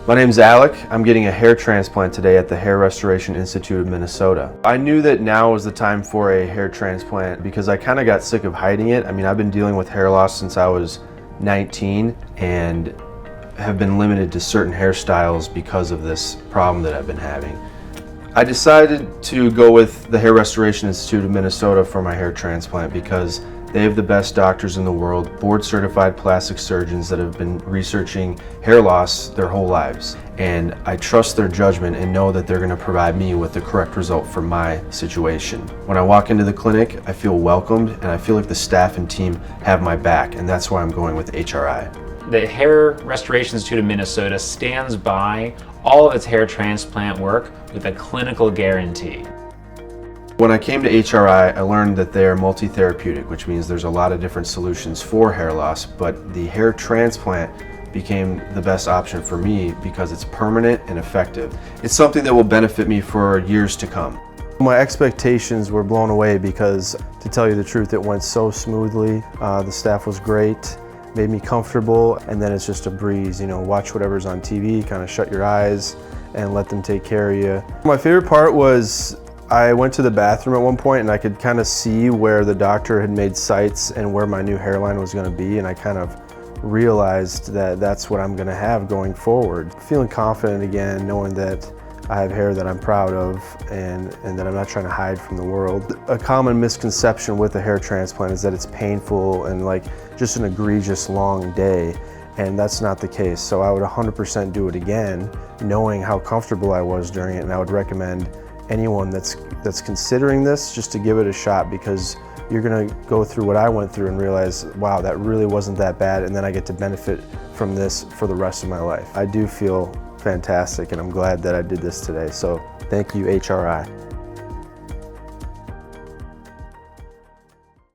My name's Alec. I'm getting a hair transplant today at the Hair Restoration Institute of Minnesota. I knew that now was the time for a hair transplant because I kind of got sick of hiding it. I mean, I've been dealing with hair loss since I was 19 and have been limited to certain hairstyles because of this problem that I've been having. I decided to go with the Hair Restoration Institute of Minnesota for my hair transplant because they have the best doctors in the world, board-certified plastic surgeons that have been researching hair loss their whole lives. And I trust their judgment and know that they're going to provide me with the correct result for my situation. When I walk into the clinic, I feel welcomed and I feel like the staff and team have my back, and that's why I'm going with HRI. The Hair Restoration Institute of Minnesota stands by all of its hair transplant work with a clinical guarantee. When I came to HRI, I learned that they're multi-therapeutic, which means there's a lot of different solutions for hair loss, but the hair transplant became the best option for me because it's permanent and effective. It's something that will benefit me for years to come. My expectations were blown away because, to tell you the truth, it went so smoothly. The staff was great, made me comfortable, and then it's just a breeze. You know, watch whatever's on TV, kind of shut your eyes and let them take care of you. My favorite part was I went to the bathroom at one point and I could kind of see where the doctor had made sites and where my new hairline was going to be, and I kind of realized that that's what I'm going to have going forward. Feeling confident again, knowing that I have hair that I'm proud of and that I'm not trying to hide from the world. A common misconception with a hair transplant is that it's painful and like just an egregious long day, and that's not the case. So I would 100% do it again, knowing how comfortable I was during it, and I would recommend anyone that's considering this just to give it a shot, because you're gonna go through what I went through and realize, wow, that really wasn't that bad, and then I get to benefit from this for the rest of my life. I do feel fantastic, and I'm glad that I did this today, so thank you, HRI.